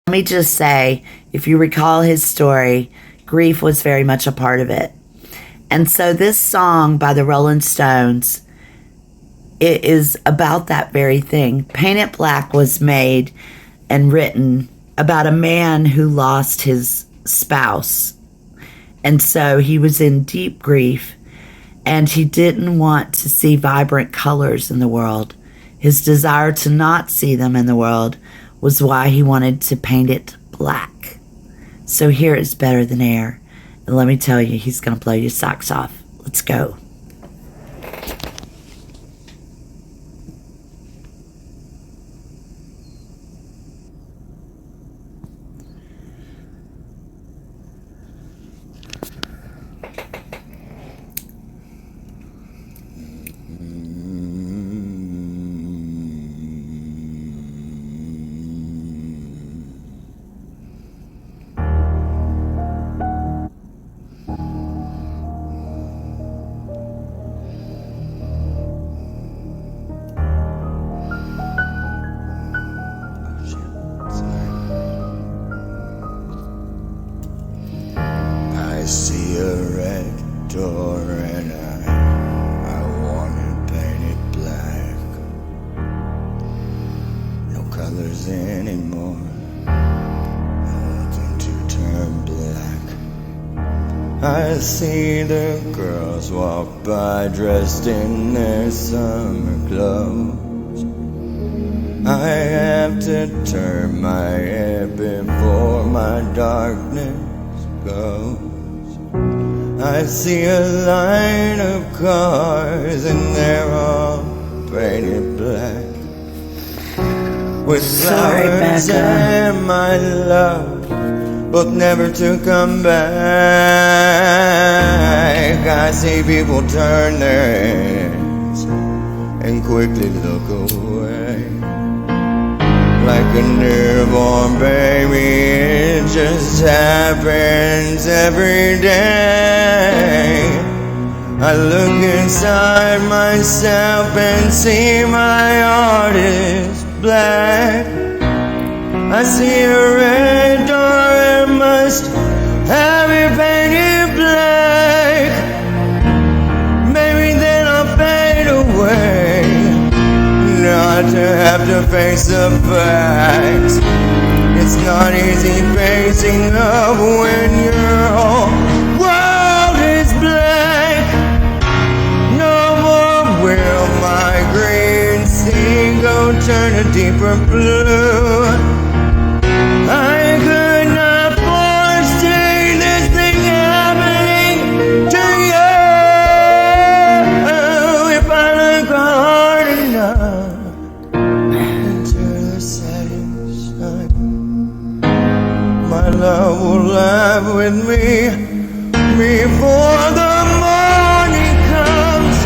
Let me just say, if you recall his story, grief was very much a part of it. And so this song by the Rolling Stones, it is about that very thing. Paint It Black was made and written about a man who lost his spouse. And so he was in deep grief, and he didn't want to see vibrant colors in the world. His desire to not see them in the world was why he wanted to paint it black. So here is Better Than Air. And let me tell you, he's going to blow your socks off. Let's go. I see a red door and I want it painted black. No colors anymore, nothing to turn black. I see the girls walk by dressed in their summer clothes. I have to turn my head before my darkness goes. I see a line of cars and they're all painted black, with flowers and my love, both never to come back. I see people turn their heads and quickly look away, like a newborn baby. It just happens every day. I look inside myself and see my heart is black. I see a red door and must have it painted black. Maybe then I'll fade away, not to have to face the facts. It's not easy facing up when your whole world is black. No more will my green sea go turn a deeper blue. I could not foresee this thing happening to you if I look hard enough into the setting sun. My love will laugh with me before the morning comes.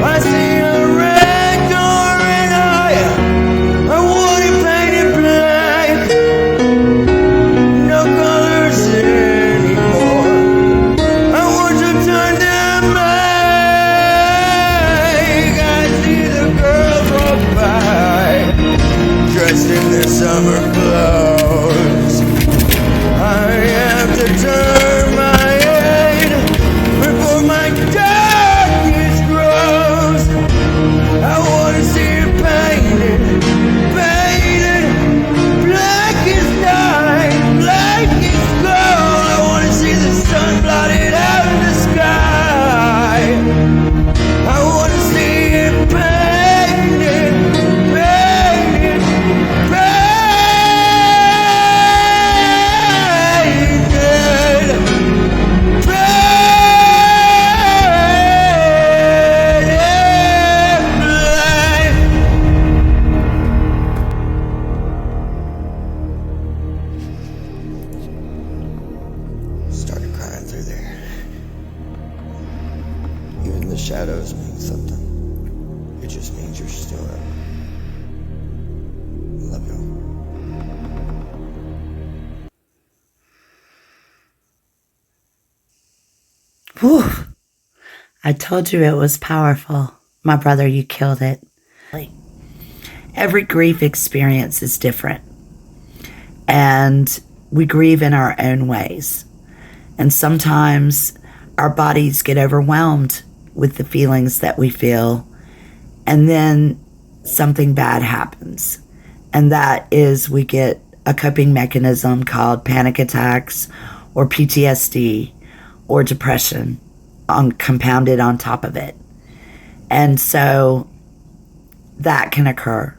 I see a red door and I want it painted black. No colors anymore, I want to turn them back. I see the girls walk by dressed in their summer clothes. I have to turn my head before my darkness grows. I want to see it painted, painted, black as night, black as gold. I want to see the sun blotted out in the sky. I want to see it painted, painted, painted. Started crying through there. Even the shadows mean something. It just means you're still up. Love you. Whew. I told you it was powerful. My brother, you killed it. Every grief experience is different. And we grieve in our own ways. And sometimes our bodies get overwhelmed with the feelings that we feel. And then something bad happens. And that is we get a coping mechanism called panic attacks or PTSD or depression compounded on top of it. And so that can occur.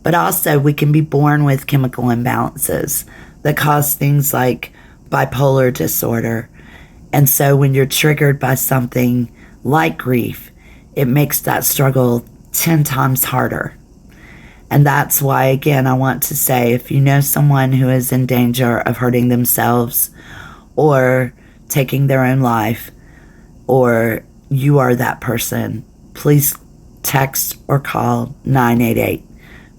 But also we can be born with chemical imbalances that cause things like bipolar disorder. And so when you're triggered by something like grief, it makes that struggle 10 times harder. And that's why, again, I want to say, if you know someone who is in danger of hurting themselves or taking their own life, or you are that person, please text or call 988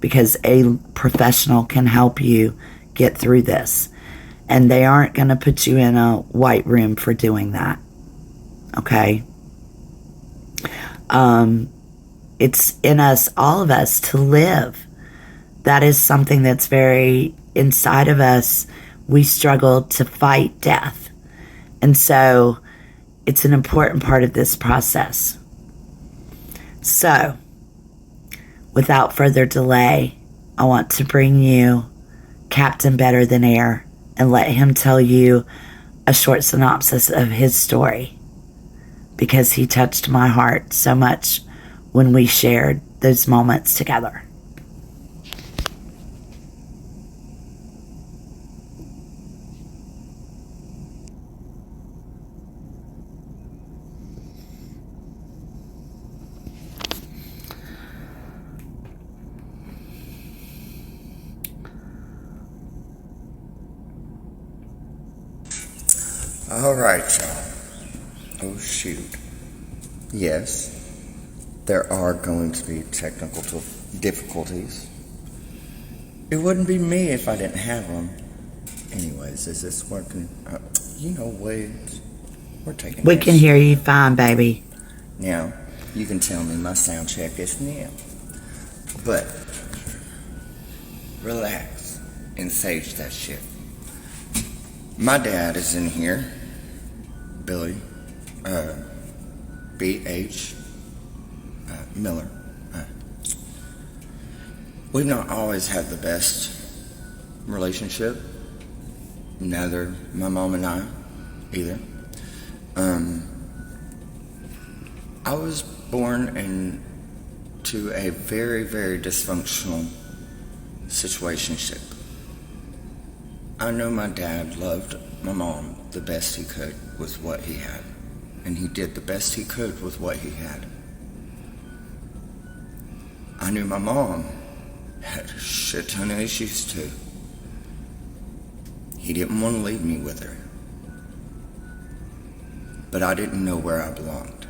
because a professional can help you get through this. And they aren't going to put you in a white room for doing that. Okay? It's in us, all of us, to live. That is something that's very inside of us. We struggle to fight death. And so it's an important part of this process. So, without further delay, I want to bring you Captain Better Than Air and let him tell you a short synopsis of his story, because he touched my heart so much when we shared those moments together. All right, y'all. Oh, shoot. Yes, there are going to be technical difficulties. It wouldn't be me if I didn't have them. Anyways, is this working? We're taking We can hear you fine, baby. Now, you can tell me my sound check is nil. But, relax and sage that shit. My dad is in here. Billy, B.H. Miller. We've not always had the best relationship. Neither my mom and I, either. I was born into a very, very dysfunctional situationship. I know my dad loved my mom the best he could with what he had. And he did the best he could with what he had. I knew my mom had a shit ton of issues too. He didn't want to leave me with her. But I didn't know where I belonged.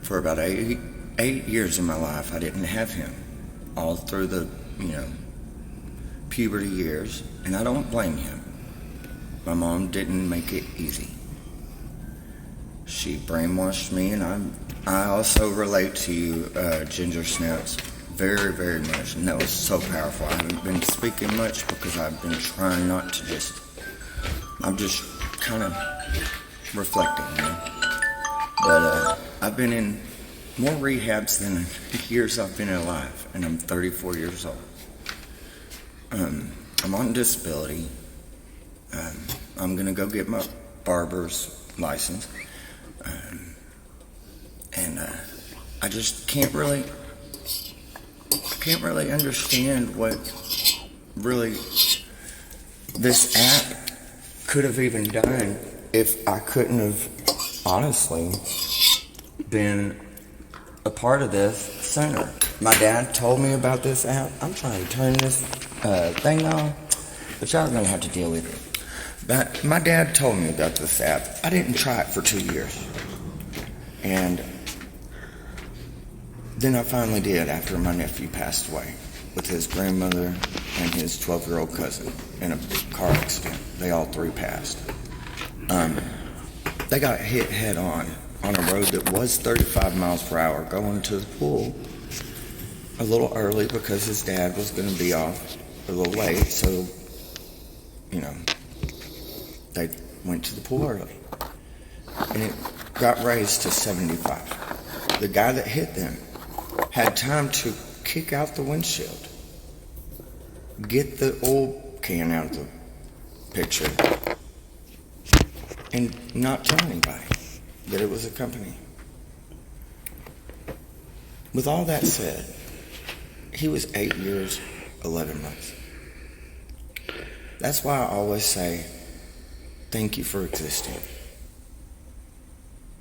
For about eight years of my life, I didn't have him. All through the, puberty years, and I don't blame him. My mom didn't make it easy. She brainwashed me, and I also relate to you, Ginger Snaps, very, very much, and that was so powerful. I haven't been speaking much because I've been trying not to I'm just kind of reflecting, But I've been in more rehabs than years I've been alive, and I'm 34 years old. I'm on disability. I'm gonna go get my barber's license. I just can't really understand what really this app could have even done if I couldn't have honestly been a part of this sooner. My dad told me about this app. I'm trying to turn this thing on, but y'all are gonna have to deal with it. But my dad told me about this app. I didn't try it for 2 years. And then I finally did after my nephew passed away with his grandmother and his 12-year-old cousin in a car accident. They all three passed. They got hit head on a road that was 35 miles per hour going to the pool a little early because his dad was going to be off a little late, so, they went to the pool early. And it got raised to 75. The guy that hit them had time to kick out the windshield, get the oil can out of the picture, and not tell anybody that it was a company. With all that said, he was 8 years, 11 months. That's why I always say, thank you for existing.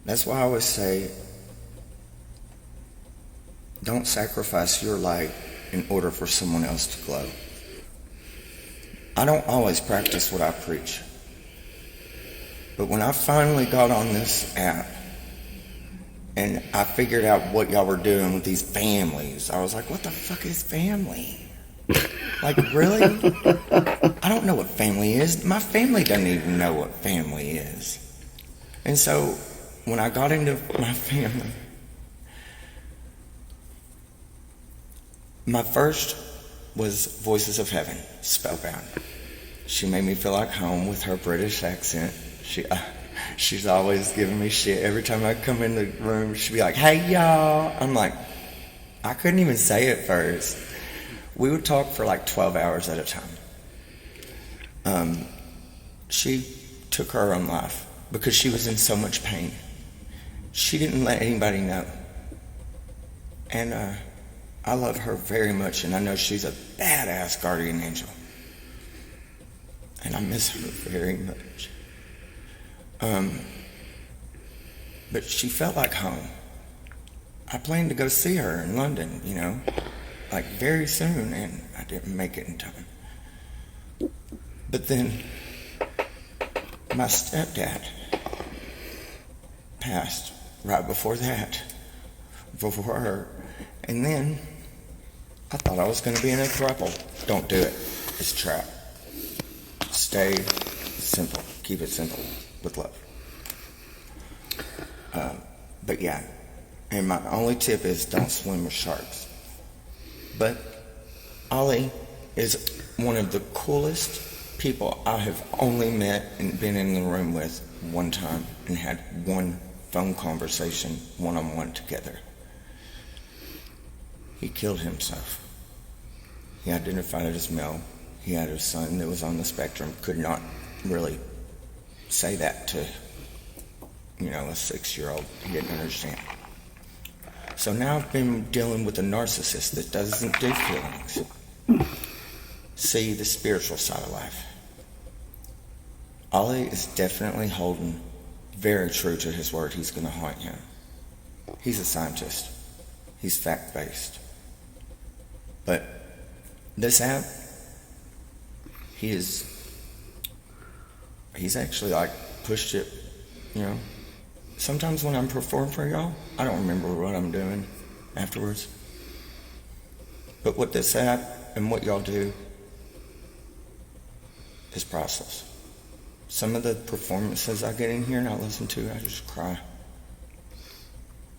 That's why I always say, don't sacrifice your light in order for someone else to glow. I don't always practice what I preach. But when I finally got on this app and I figured out what y'all were doing with these families, I was like, what the fuck is family? Like, really? I don't know what family is. My family doesn't even know what family is. And so when I got into my family, my first was Voices of Heaven, Spellbound. She made me feel like home with her British accent. She's always giving me shit. Every time I come in the room, she'd be like, hey, y'all. I'm like, I couldn't even say it first. We would talk for like 12 hours at a time. She took her own life because she was in so much pain. She didn't let anybody know. And I love her very much, and I know she's a badass guardian angel. And I miss her very much. But she felt like home. I planned to go see her in London, like very soon, and I didn't make it in time. But then my stepdad passed right before that, before her. And then I thought I was going to be in a throuple. Don't do it. It's a trap. Stay simple. Keep it simple with love. But yeah, and my only tip is don't swim with sharks. But Ollie is one of the coolest people I have only met and been in the room with one time and had one phone conversation one-on-one together. He killed himself. He identified it as male. He had a son that was on the spectrum, could not really say that to, a 6-year-old. He didn't understand. So now I've been dealing with a narcissist that doesn't do feelings. See the spiritual side of life. Ollie is definitely holding very true to his word. He's going to haunt him. He's a scientist. He's fact-based. But this app, he's actually like pushed it, Sometimes when I'm performing for y'all, I don't remember what I'm doing afterwards. But what this app and what y'all do is priceless. Some of the performances I get in here and I listen to, I just cry.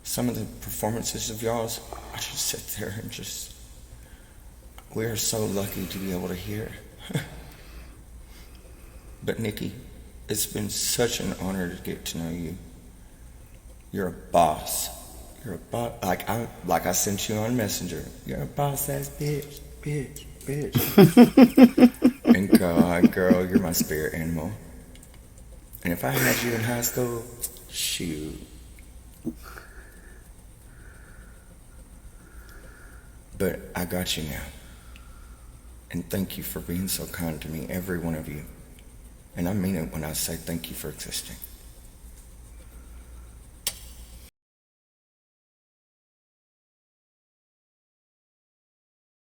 Some of the performances of y'all's, I just sit there and we are so lucky to be able to hear. But Nikki, it's been such an honor to get to know you. You're a boss. You're a boss. Like I sent you on Messenger. You're a boss-ass bitch. And girl, you're my spirit animal. And if I had you in high school, shoot. But I got you now. And thank you for being so kind to me, every one of you. And I mean it when I say thank you for existing.